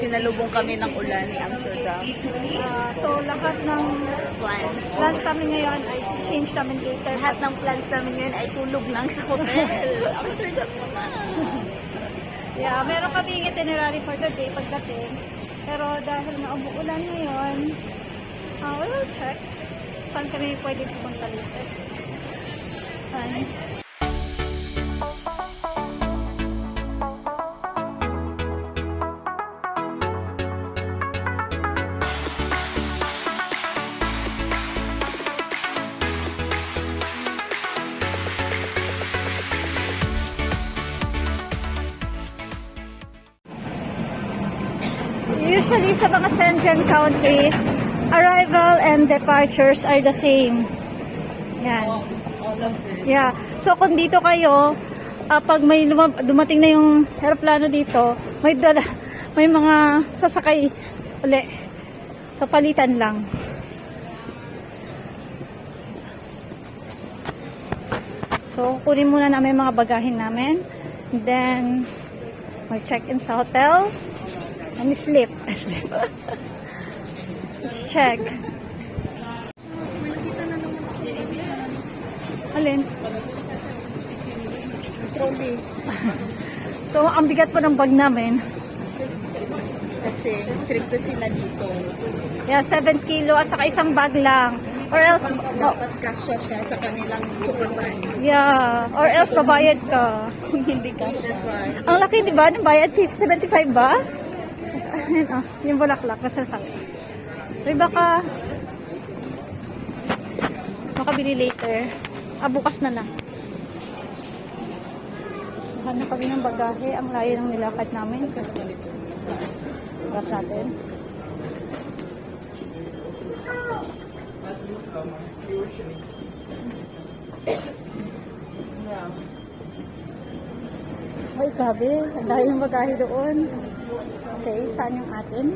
sinalubong kami ng ulan ni Amsterdam. So, lahat ng Plans. plans namin ngayon ay change namin later. Lahat ng plans namin ngayon ay tulog lang sa hotel. Amsterdam naman. Yeah, meron kami itinerary for the day pagdating. Pero dahil na umuulan ngayon, we will check saan kami pwede pupunta later. Bye. Usually sa mga Schengen countries, arrival and departures are the same. Yan. All of it. Yeah. So kung dito kayo, pag may dumating na yung eroplano dito, may mga sasakay uli. So palitan lang. So kunin muna namin mga bagahin namin. And then mag-check-in sa hotel. And sleep. Let's check. Alin? Trolley. So, ang bigat po ng bag namin. Kasi stricto sila dito. Yeah, 7 kilo at saka isang bag lang. Or else, Dapat kasya siya sa kanilang sukatan. yeah. Or else, babayad ka. Kung hindi kasya pa. Ang laki, di ba? Ng bayad, 75 ba? Yung bulaklak, masasabi. Ay, baka makabili later. Bukas na lang. Hanap kami ng bagahe. Ang layo ng nilakad namin. Bukas natin. Ay, gabi. Ang layo ng bagahe doon. Okay, saan yung atin?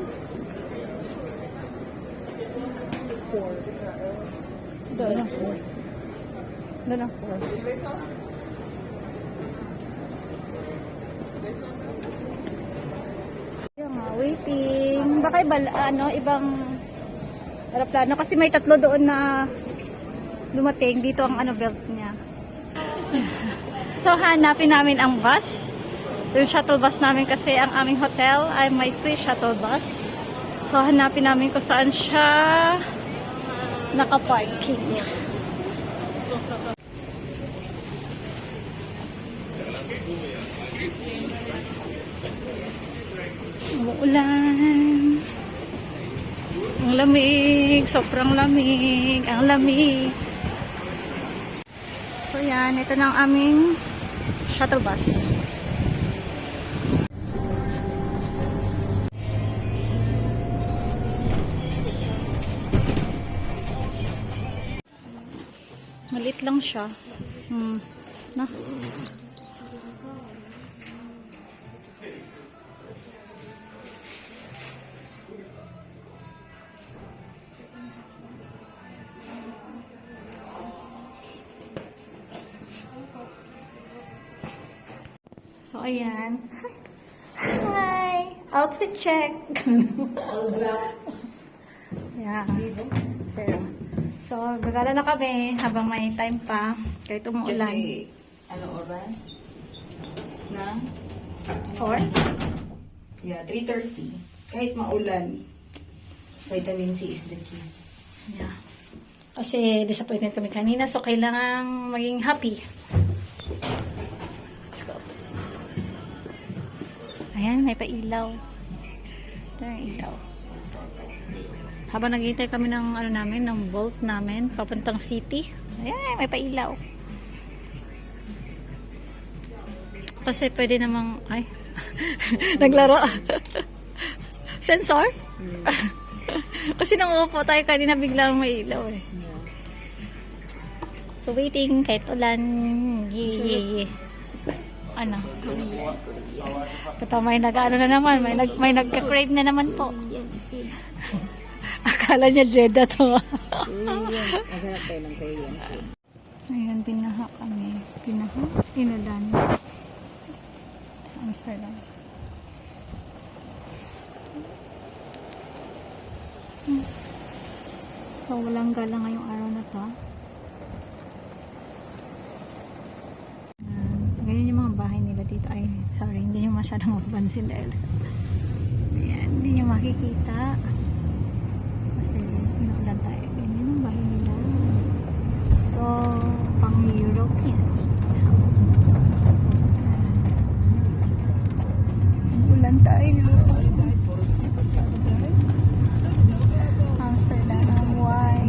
4. Doon ang 4. Doon ang 4. Yung waiting. Baka ibang aeroplano kasi may 3 doon na dumating. Dito ang belt niya. So, hanapin namin ang bus. Yung shuttle bus namin kasi ang aming hotel ay may free shuttle bus. So, hanapin namin kung saan siya nakaparking. Umuulan. Ang lamig. Sobrang lamig. Ang lamig. So, yan. Ito na ang aming shuttle bus. Malit lang siya. Na. So, ayan. Hi! Outfit check! All black. Yeah. So, gagala na kami habang may time pa. Kahit umuulan. Kasi, oras? Na? 4? Yeah, 3:30. Kahit maulan, vitamin C is the key. Yeah. Kasi disappointed kami kanina. So, kailangan maging happy. Let's go. Ayan, may pailaw. Ito yung ilaw. Habang naghihintay kami ng ng Bolt namin papuntang city. Ayan, may pailaw. Kasi pwede namang naglaro. Sensor? Kasi nang uupo tayo kanina biglang may ilaw eh. So waiting kahit ulan. Yay. Kata may nag-ano na naman, may nagka-crave na naman po. Akala niya Jeddah to. Naghanap tayo ng Korean food. Ayan, binaha kami. Inulan. Sa Amsterdam. So, walang gala ngayong araw na to. Ganyan yung mga bahay nila dito. Ay, sorry, hindi nyo masyadong mapapansin dahil ayan, hindi nyo makikita. Kasi, inuulan tayo. Ganyan yung bahay nila. So, pang European house. Inuulan tayo. Amsterdam, why?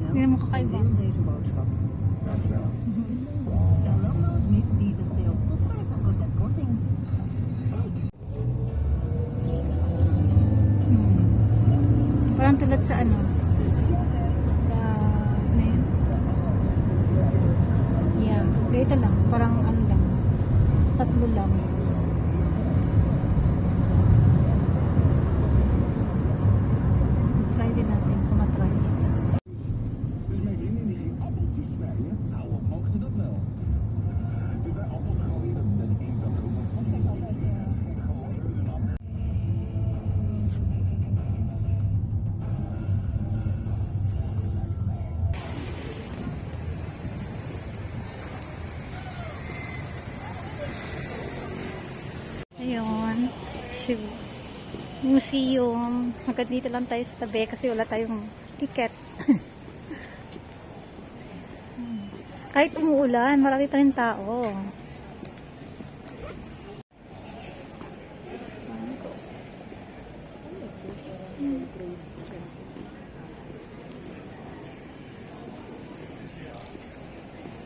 Hindi naman kakaiba. Parang tulad sa ano? Sa ano yun? Yeah, ganito lang. Parang ano lang. 3 lang. Try din natin kung matry. Dus mijn vriendin die ging appeltjes snijden. Nou, wat mogen ze dat wel? Dus bij appels gewoon weer dat ik dat ook nog van die gewoon een appel. Ayun. Museum. Hanggang dito lang tayo sa tabi kasi wala tayong ticket. Kahit umuulan, marami pa rin tao.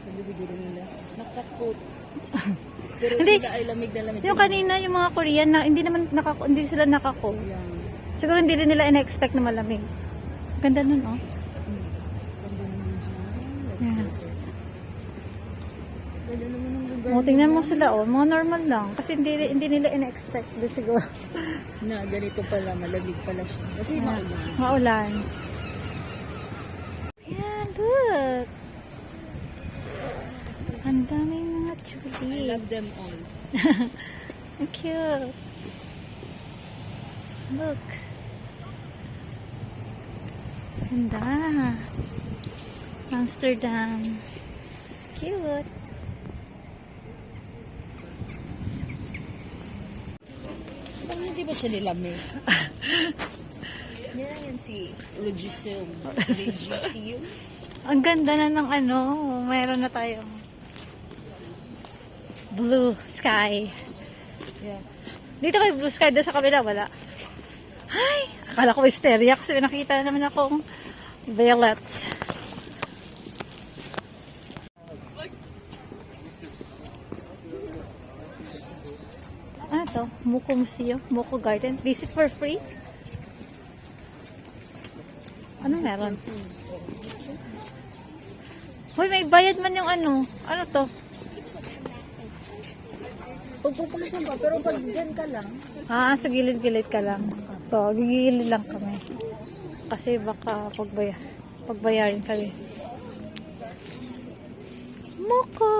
Sabi siguro nila, nakakot. Pero Hindi. sila ay lamig na lamig. Yung kanina, yung mga Korean na hindi sila nakako. Yan. Siguro hindi rin nila ina-expect na malamig. Ganda nun, oh. Yeah. Ganda naman ang lugar. O, tingnan mo sila, oh. Mga normal lang. Kasi hindi nila ina-expect din siguro. Na ganito pala, malamig pala siya. Kasi Yeah. maulan. Maulan. Yeah, look. Ang daming mga I chuli. love them all. Ang cute. Look. Ganda. Amsterdam. Cute. Parang hindi ba siya nilamig? Yan si Regium. Regium. Ang ganda na ng ano. Mayroon na tayong blue sky. Yeah. Dito kay blue sky, doon sa kabila wala. Ay, akala ko hysteria kasi nakita naman akong violets. Ano to? Muko Museum? Muko Garden? Visit for free? Ano meron? Hoy, may bayad man yung ano. Ano to? Pagpupulisan pa, pero pag dyan ka lang, Ah, sa gilid-gilid ka lang. So, gigilid lang kami. Kasi baka pagbayarin kami. Moko!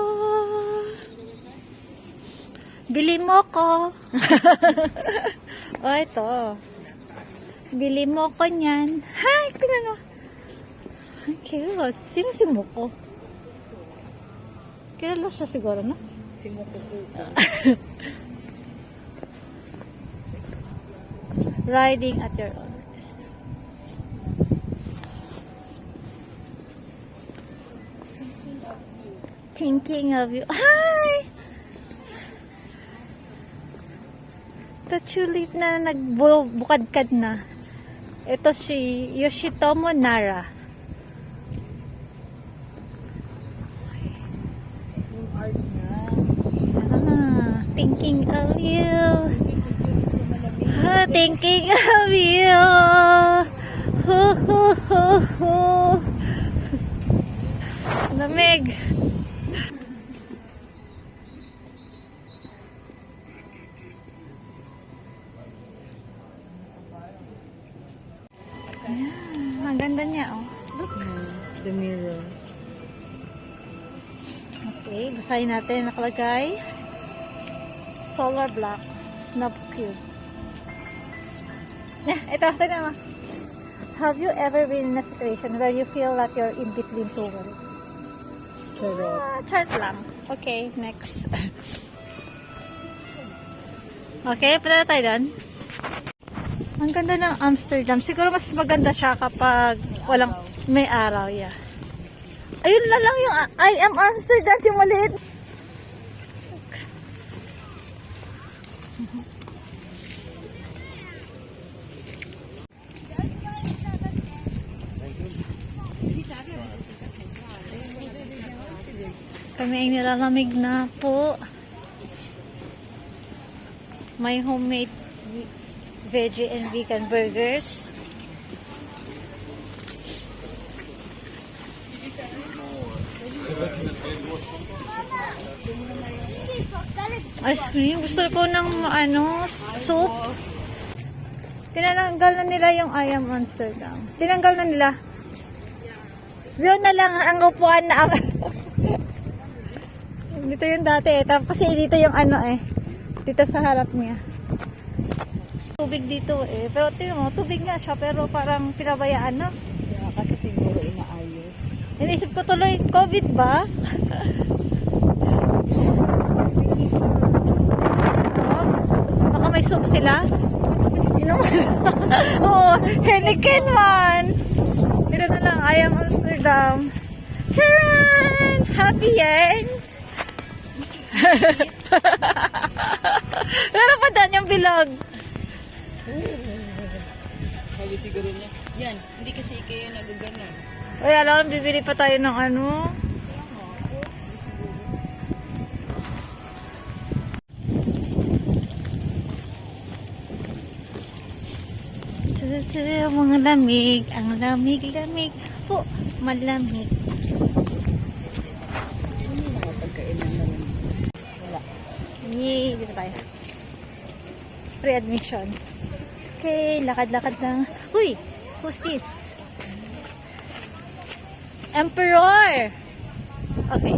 Bili mo ko! Oh, ito. Bili mo ko niyan. Hi! Tingnan mo. Ang cute. Sino si Moko? Kilala siya siguro, no? si Mokuku. Riding at your own risk. Thinking of you. Hi! The tulip na nagbukadkad na. Ito si Yoshitomo Nara. Yung art niya. Thinking of you. So malamig. Thinking of you. Ho, ho, ho, ho. Lamig. Ayan, ang ganda niya, oh. Look. The mirror. Okay, basahin natin. Nakalagay. Solar Black Snob Cube. Yeah, ito. Tignan mo. Have you ever been in a situation where you feel that you're in between two worlds? Charot. Chart lang. Okay, next. Okay, punta na tayo doon. Ang ganda ng Amsterdam. Siguro mas maganda siya kapag walang may araw, yeah. Ayun na lang yung I am Amsterdam, yung maliit. Kami ay nilalamig na po. May homemade veggie and vegan burgers. Ice cream. Gusto ko ng soup. Tinanggal na nila yung I am Amsterdam. Tinanggal na nila. Yun na lang ang upuan na dito yung dati eh. Kasi dito yung dito sa harap niya. Tubig dito eh. Pero tingnan mo, tubig nga siya pero parang pinabayaan na. Yeah, kasi siguro inaayos. Inisip ko tuloy, COVID ba? Baka may soup sila. Oo, Heineken man. Ito na lang, I am Amsterdam. Charan! Happy yan! Pero pa doon yung bilog. Sabi siguro niya, yan, hindi kasi kayo nagagana. Uy, alam, bibili pa tayo ng ano. Ang mga lamig, ang lamig-lamig po, malamig. Ano yung mga pagkainan naman? Wala. Yay, dito tayo. Free admission. Okay, lakad-lakad lang. Uy, who's this? Emperor! Okay.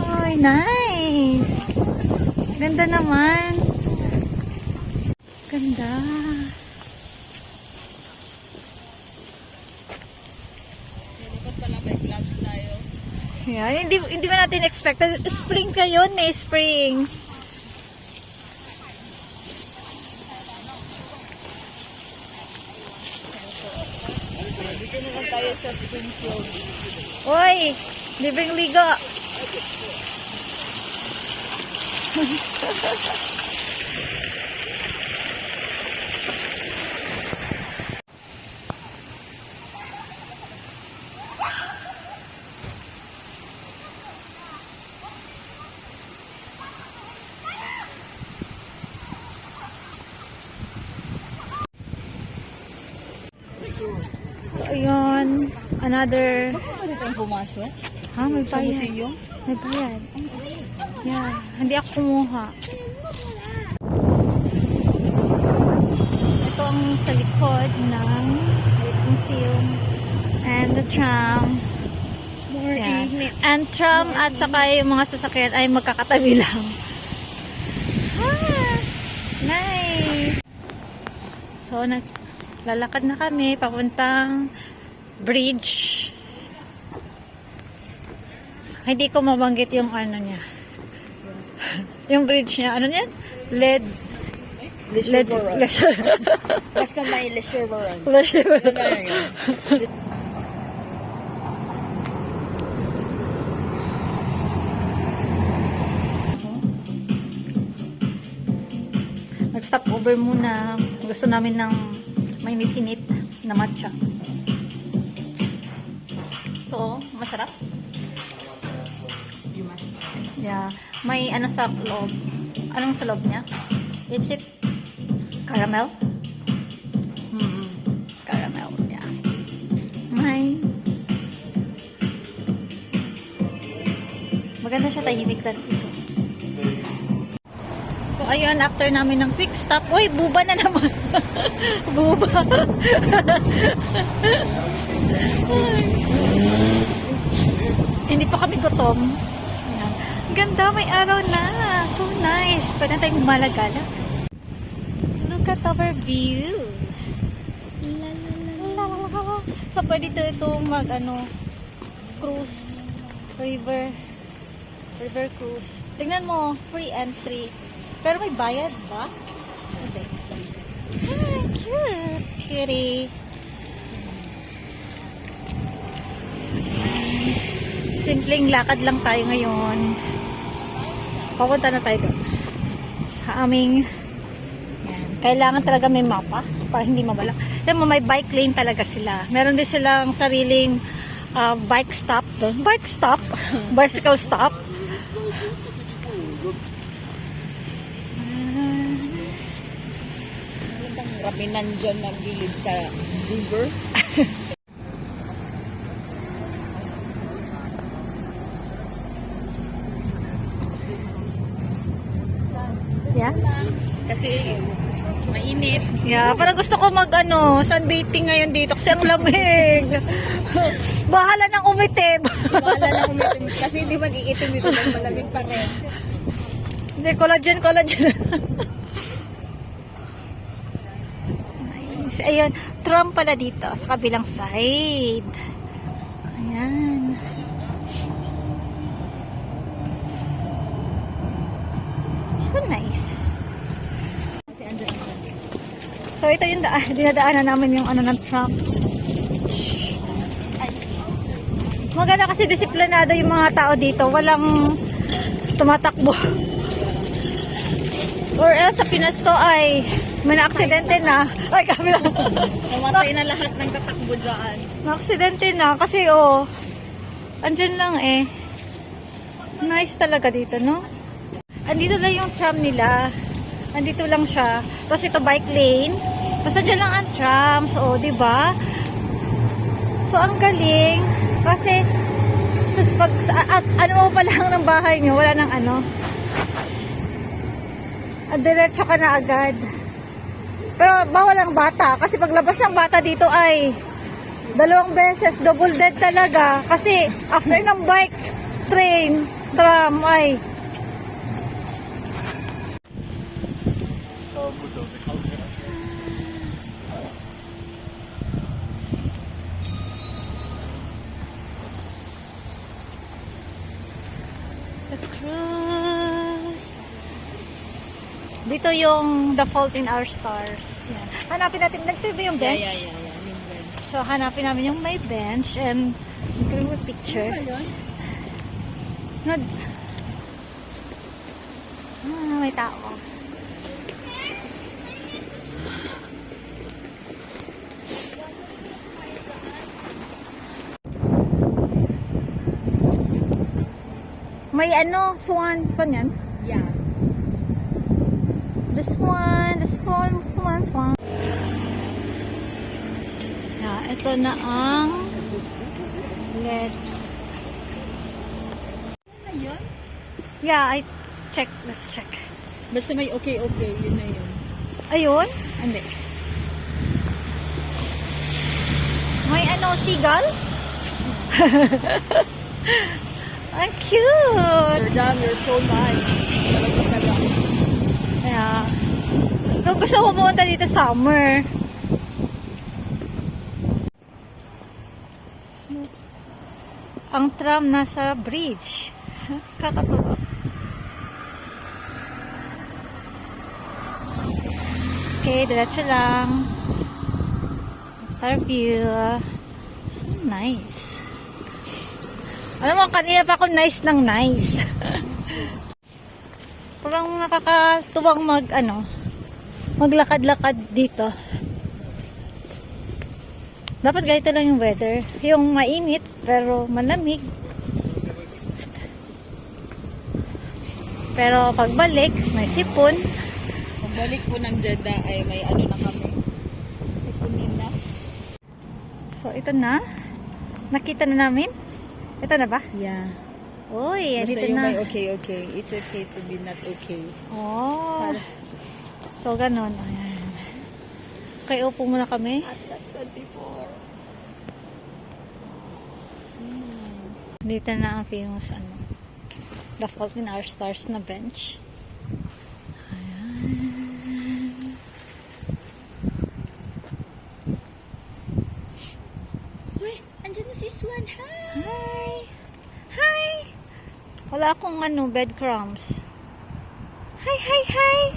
Oh, nice! Ganda naman. Ganda. Dapat pala may gloves tayo. Yeah, hindi ba natin expect. Spring kayo eh, spring. Dito na lang tayo sa Springfield. Oy, libreng ligo. So, ayun. Another... Pwede tayong pumasok? Ha, may Sa bayad. museum? May bayad. Yeah, hindi ako kumuha. Ito ang sa likod ng museum. And the tram. More Yeah. init. And tram at saka yung mga sasakyan ay magkakatabi lang. Ah, nice! So, lalakad na kami papuntang bridge. Hindi ko mabanggit yung ano niya. Yung bridge niya. Ano niyan? LED. Leisure Basta may leisure run. Leisure. Ano na yun? Nag-stop over muna. Gusto namin ng mainit-init na matcha. So, masarap. You must. Yeah. May ano sa loob. Anong sa loob niya? Is it caramel? Caramel, yeah. May maganda siya, tahimik lang dito. So, ayun, after namin ng quick stop, uy, buba na naman. Buba. Ay. Hindi pa kami gutom. Ayan. Ganda, may araw na. So nice. Pwede na tayong gumalagala. Look at our view. La, la, la. So pwede itong mag cruise. River cruise. Tingnan mo, free entry. Pero may bayad ba? Hindi. Ah, cute. Cutie. Simpleng lakad lang tayo ngayon. Papunta na tayo doon. Sa aming yan. Kailangan talaga may mapa para hindi mawala. Yan mo, may bike lane talaga sila. Meron din silang sariling bike stop doon. Bike stop? Bicycle stop? Kami nandyan na gilid sa river. Yeah? Kasi mainit. Yeah, parang gusto ko sunbathing ngayon dito kasi ang lamig. Bahala nang umitim. Bahala lang umitim. Kasi hindi mag-iitim dito ng malamig pa rin. Hindi, collagen. Nice. Ayun, tram pala dito sa kabilang side. Ayan. So nice. So ito yung dinadaanan namin yung ng tram. Maganda kasi disiplinado yung mga tao dito. Walang tumatakbo. Or else sa Pinas to ay may na-aksidente na. Ay, kami lang. Namatay na lahat ng tatakbo dyan. Na-aksidente na kasi andyan lang eh. Nice talaga dito, no? Andito lang yung tram nila. Andito lang siya. Tapos ito bike lane. Tapos andyan lang ang tram. So, diba? So, ang galing. Kasi, ano mo pa lang ng bahay nyo, wala nang diretso ka na agad. Pero, bawal ang bata. Kasi paglabas ng bata dito ay 2 beses, double dead talaga. Kasi, after ng bike, train, tram, ay the cruise. Dito yung The Fault in Our Stars. Yan. Hanapin natin, nag-TV yung bench. Yeah. Yung bench. So, hanapin namin yung may bench and group a picture. May tao. May swan. Swan yan? Yeah. The swan. Yeah, ito na ang LED. Yeah, let's check. Basta may okay. Yun na yun. Ayun? Hindi. May seagull? Ang cute! Sir Dam, you're so nice. Talaga. Yeah. Kung gusto mo pumunta dito summer. Ang tram nasa bridge. Kakatuwa. Okay, diretso lang. View. So nice. Alam mo, kanina pa ako nice ng nice. Parang nakakatuwang maglakad-lakad dito. Dapat ganito lang yung weather. Yung mainit, pero malamig. Pero pagbalik, may sipon. Pagbalik po ng Jeddah ay may na kami. Sipunin na. So, ito na. Nakita na namin. Ito na ba? Yeah. Uy, Basta dito yung na. may okay. It's okay to be not okay. Oh. So, ganun. Ayan. Okay, upo muna kami. Atlas 24. Dito na ang famous The Fault in Our Stars na bench. Ayan. Uy, andyan na si Swan. Hi! Hi! Wala akong breadcrumbs. Hi, hi, hi!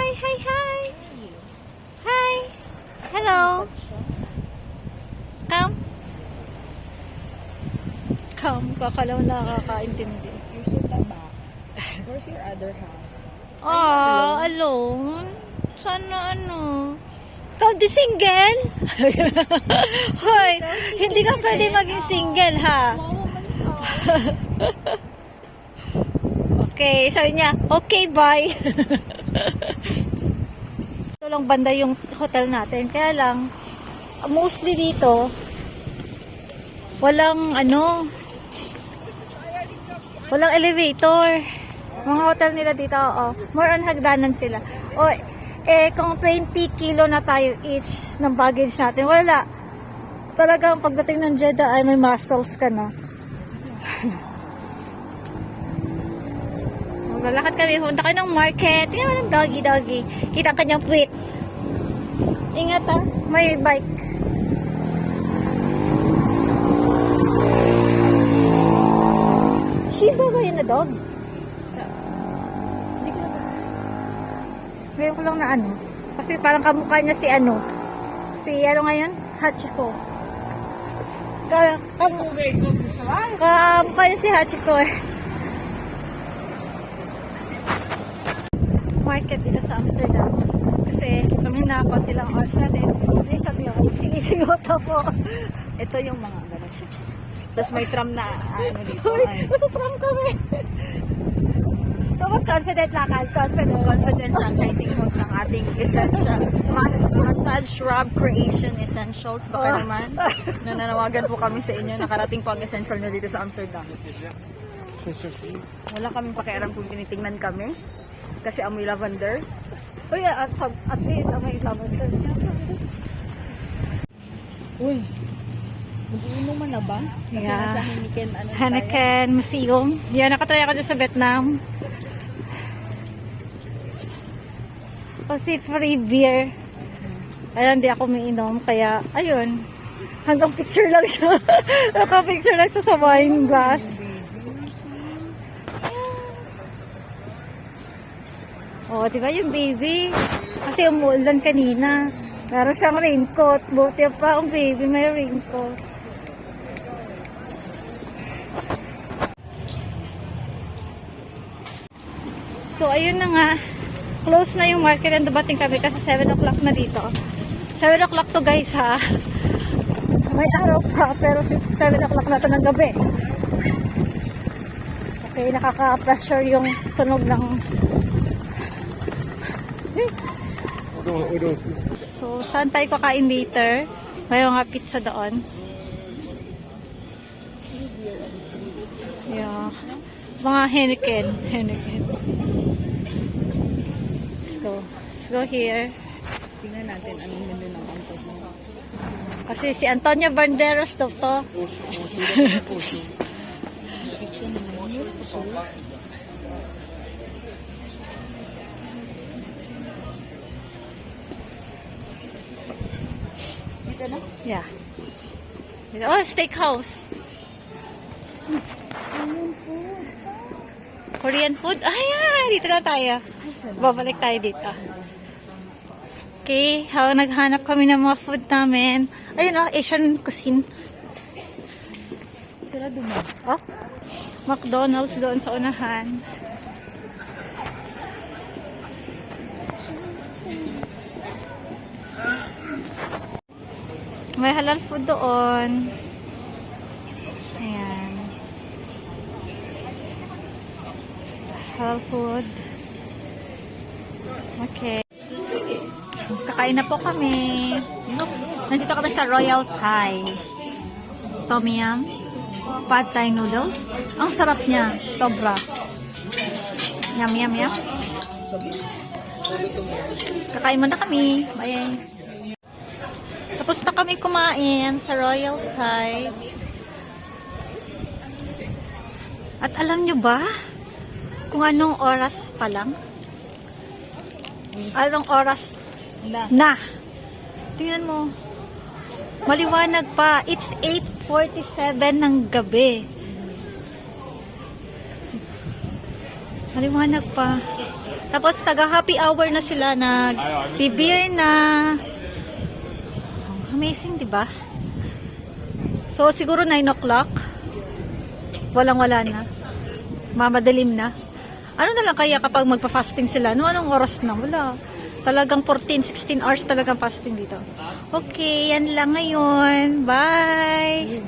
Hi, hi, hi! Hi! Hello! Come! Come, kakalaw nakakaintindi. You're so taba. Where's your other half? Alone? Sana ikaw di single? Hoy, hindi ka pwede maging single, ha? Okay, sabi niya, okay, bye. Ito lang banda yung hotel natin. Kaya lang, mostly dito, walang walang elevator. Mga hotel nila dito, oo. More on hagdanan sila. O, kung 20 kilo na tayo each ng baggage natin, wala. Talagang pagdating ng Jeddah ay may muscles ka na. Lalakad kami, punta kayo ng market. Tingnan mo ng doggy. Kita ang kanyang puwit. Ingat may bike. Shiba ba yun na dog? Hindi ko na basta. Ngayon ko lang na kasi parang kamukha niya si ngayon? Hachiko. Kamukha niya si Hachiko Market dito sa Amsterdam. Kasi kami na konti lang oras natin. Sabi ako, sinisingota po. Ito yung mga ganun siya. Tapos may tram na dito. Uy, nasa tram kami. Tapos confident lakad. Confidence ang pricing mode ng ating essential massage rub creation essentials. Baka naman nananawagan po kami sa inyo. Nakarating po ang essential na dito sa Amsterdam. Wala kaming pakialam kung tinitingnan kami. Kasi amoy lavender. Uy, at least may lavender. Uy, mag-iinuman na ba? Kasi Yeah. nasa Heineken, Heineken Museum. Yan, nakatry ako dyan sa Vietnam. Kasi free beer. Kaya hindi ako umiinom. Kaya, ayun. Hanggang picture lang siya. Naka-picture lang sa wine glass. Oh, diba yung baby? Kasi umuulan kanina. Meron siyang raincoat. Buti pa ang baby may raincoat. So, ayun na nga. Close na yung market and dumating kami kasi 7 o'clock na dito. 7 o'clock to guys ha. May araw pa pero 7 o'clock na to ng gabi. Okay, nakaka-pressure yung tunog ng So, saan tayo kakain later? May mga pizza doon. Yeah. Mga Heineken. Let's go here. Tingnan natin anong menu ng Antonio. Kasi si Antonio Banderas to. Pizza naman yun. Dito na? Yeah. Oh, steakhouse. Korean food? Ayan, dito na tayo. Babalik tayo dito. Okay, naghanap kami ng mga food namin. Ayun Asian cuisine. Sila duman. Oh, McDonald's doon sa unahan. May halal food doon. Ayan. Halal food. Okay. Kakain na po kami. Nandito kami sa Royal Thai. Tom Yum. Pad Thai noodles. Ang sarap niya. Sobra. Yum, yum, yum. Kakain muna kami. Bye. Tapos na kami kumain sa Royal Thai. At alam nyo ba kung anong oras pa lang? Anong oras na? Tingnan mo. Maliwanag pa. It's 8:47 ng gabi. Maliwanag pa. Tapos taga happy hour na sila, nag-beer na. Amazing, 'di ba? So siguro 9 o'clock. Walang-wala na. Mamadalim na. Ano na lang kaya kapag magpa-fasting sila? No, anong oras na? Wala. Talagang 14, 16 hours talagang fasting dito. Okay, yan lang ngayon. Bye!